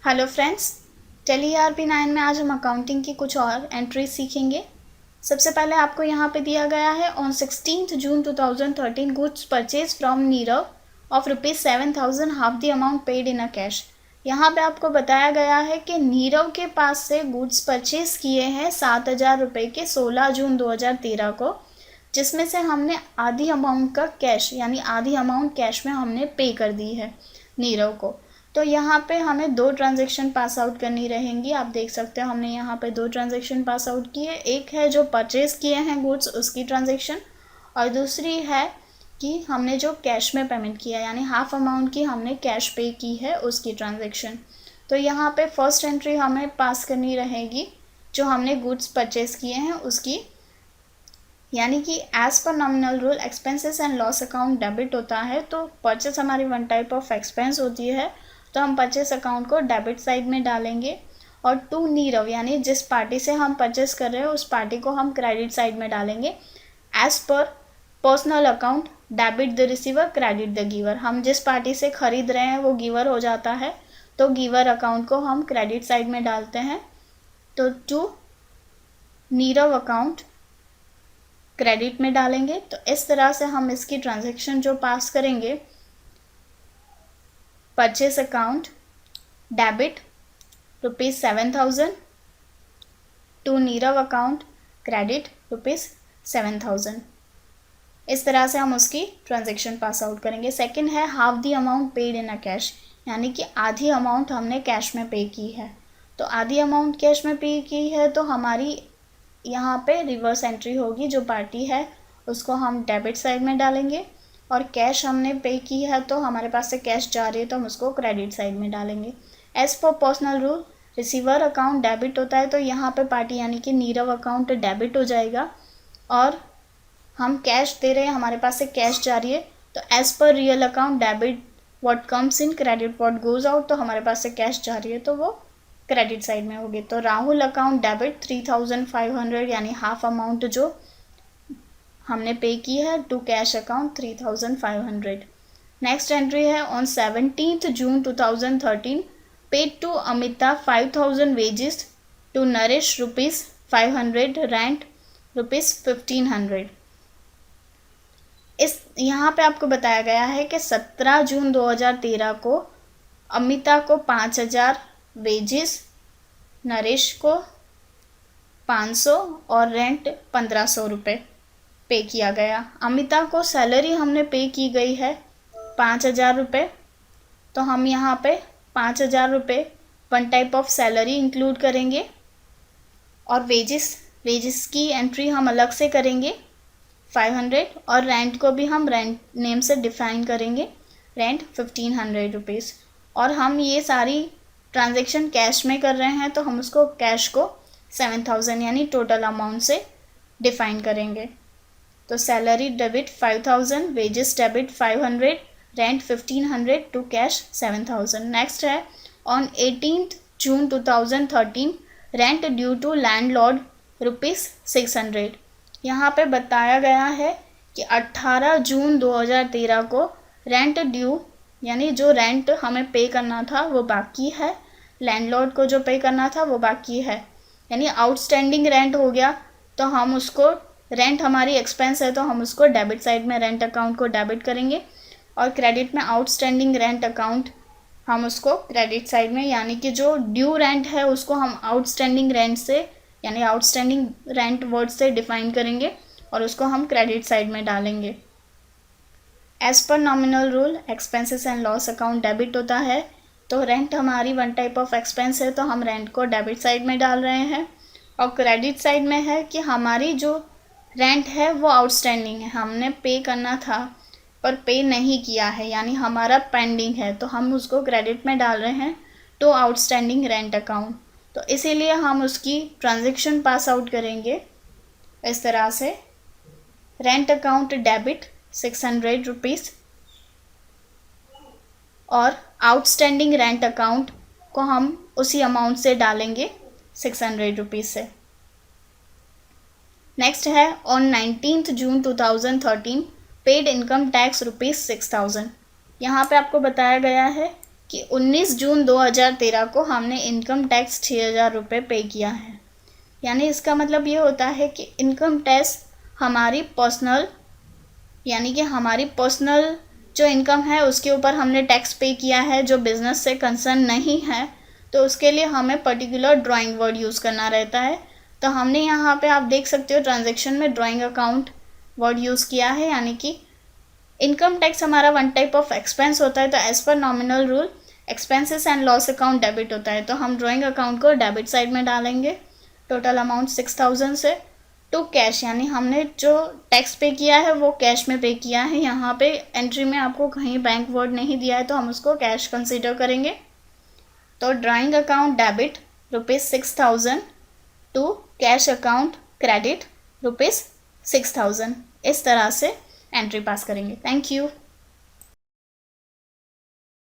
Hello friends, tele ERP9 में आज हम अकाउंटिंग की कुछ और एंट्री सीखेंगे। सबसे पहले आपको यहाँ पे दिया गया है on 16 June 2013 goods purchase from Nirav of ₹7,000 half the amount paid in a cash. यहाँ पे आपको बताया गया है कि नीरव के पास से गुड्स परचेज किए हैं 7,000 रुपये के 16 जून 2013 को, जिसमें से हमने आधी अमाउंट का कैश यानी आधी अमाउंट कैश में हमने पे कर दी है नीरव को। तो यहाँ पे हमें दो ट्रांजैक्शन पास आउट करनी रहेंगी। आप देख सकते हो हमने यहाँ पे दो ट्रांजैक्शन पास आउट की है। एक है जो परचेज किए हैं गुड्स उसकी ट्रांजैक्शन, और दूसरी है कि हमने जो कैश में पेमेंट किया यानी हाफ अमाउंट की हमने कैश पे की है उसकी ट्रांजैक्शन। तो यहाँ पे फर्स्ट एंट्री हमें पास करनी रहेगी जो हमने गुड्स परचेज किए हैं उसकी, यानी कि as per nominal rule expenses and loss account debit होता है। तो परचेस हमारी वन टाइप ऑफ एक्सपेंस होती है, तो हम परचेस अकाउंट को डेबिट साइड में डालेंगे, और टू नीरव यानी जिस पार्टी से हम परचेस कर रहे हैं उस पार्टी को हम क्रेडिट साइड में डालेंगे। As per personal account debit the receiver credit the giver, हम जिस पार्टी से खरीद रहे हैं वो गिवर हो जाता है, तो गिवर अकाउंट को हम क्रेडिट साइड में डालते हैं। तो टू नीरव अकाउंट क्रेडिट में डालेंगे। तो इस तरह से हम इसकी ट्रांजैक्शन जो पास करेंगे, purchase account debit ₹7,000 to Nirav account credit ₹7,000, इस तरह से हम उसकी ट्रांजैक्शन पास आउट करेंगे। सेकंड है half the amount paid in a cash, यानी कि आधी अमाउंट हमने कैश में पे की है। तो आधी अमाउंट कैश में पे की है तो हमारी यहाँ पे रिवर्स एंट्री होगी, जो पार्टी है उसको हम डेबिट साइड में डालेंगे, और कैश हमने पे की है तो हमारे पास से कैश जा रही है तो हम उसको क्रेडिट साइड में डालेंगे। As per personal rule receiver account debit होता है, तो यहाँ पे पार्टी यानी कि नीरव अकाउंट डेबिट हो जाएगा, और हम कैश दे रहे हैं, हमारे पास से कैश जा रही है, तो as per real account debit what comes in credit what goes out, तो हमारे पास से कैश जा रही है तो वो क्रेडिट साइड में होगी। तो राहुल अकाउंट डेबिट 3,500 यानी हाफ अमाउंट जो हमने पे की है to cash account 3,500। Next entry है on 17 June 2013 paid to Amita 5,000 wages to नरिश ₹500 रेंट ₹1,500। इस यहाँ पे आपको बताया गया है कि 17 जून 2013 को अमिता को 5,000 वेजेस, नरेश को 500 और रेंट 1,500 रुपये पे किया गया। अमिता को सैलरी हमने पे की गई है 5,000 रुपये, तो हम यहाँ पे 5,000 रुपये one type of salary include करेंगे, और वेजेस की एंट्री हम अलग से करेंगे 500, और रेंट को भी हम रेंट नेम से डिफाइन करेंगे, रेंट 1,500 रुपीज़। और हम ये सारी ट्रांजैक्शन कैश में कर रहे हैं तो हम उसको कैश को 7,000 यानी टोटल अमाउंट से डिफाइन करेंगे। तो salary debit 5,000, wages debit 500, rent 1,500 to cash 7,000। Next है on 18 June 2013 rent due to landlord ₹600। यहाँ पे बताया गया है कि 18 जून 2013 को रेंट ड्यू यानी जो रेंट हमें पे करना था वो बाकी है, लैंडलॉर्ड को जो पे करना था वो बाकी है, यानी आउटस्टैंडिंग रेंट हो गया। तो हम उसको, रेंट हमारी एक्सपेंस है तो हम उसको डेबिट साइड में रेंट अकाउंट को डेबिट करेंगे, और क्रेडिट में आउटस्टैंडिंग रेंट अकाउंट हम उसको क्रेडिट साइड में, यानी कि जो ड्यू रेंट है उसको हम आउटस्टैंडिंग रेंट से यानी आउटस्टैंडिंग रेंट वर्ड से डिफाइन करेंगे और उसको हम क्रेडिट साइड में डालेंगे। As per nominal rule expenses and loss account debit होता है, तो रेंट हमारी वन टाइप ऑफ एक्सपेंस है तो हम रेंट को डेबिट साइड में डाल रहे हैं, और क्रेडिट साइड में है कि हमारी जो रेंट है वो आउटस्टैंडिंग है, हमने पे करना था पर पे नहीं किया है यानी हमारा पेंडिंग है, तो हम उसको क्रेडिट में डाल रहे हैं टू आउटस्टैंडिंग रेंट अकाउंट। तो इसीलिए हम उसकी ट्रांजैक्शन पास आउट करेंगे इस तरह से, रेंट अकाउंट डेबिट 600 रुपीज़, और आउटस्टैंडिंग रेंट अकाउंट को हम उसी अमाउंट से डालेंगे 600 रुपीज़ से। नेक्स्ट है on 19 June 2013 paid income tax ₹6,000। यहाँ पे आपको बताया गया है कि 19 जून 2013 को हमने इनकम टैक्स 6,000 रुपये पे किया है। यानी इसका मतलब ये होता है कि इनकम टैक्स हमारी पर्सनल, यानी कि हमारी पर्सनल जो इनकम है उसके ऊपर हमने टैक्स पे किया है, जो बिज़नेस से कंसर्न नहीं है, तो उसके लिए हमें पर्टिकुलर ड्राइंग वर्ड यूज़ करना रहता है। तो हमने यहाँ पे आप देख सकते हो ट्रांजैक्शन में ड्राइंग अकाउंट वर्ड यूज़ किया है, यानी कि इनकम टैक्स हमारा वन टाइप ऑफ एक्सपेंस होता है, तो as per nominal rule expenses and loss account debit होता है, तो हम ड्राइंग अकाउंट को डेबिट साइड में डालेंगे। टोटल अमाउंट 6,000 से टू कैश, यानी हमने जो टैक्स पे किया है वो कैश में पे किया है। यहाँ पे एंट्री में आपको कहीं बैंक वर्ड नहीं दिया है, तो हम उसको कैश कंसीडर करेंगे। तो drawing account debit ₹6,000 to cash account credit ₹6,000, इस तरह से एंट्री पास करेंगे। Thank you.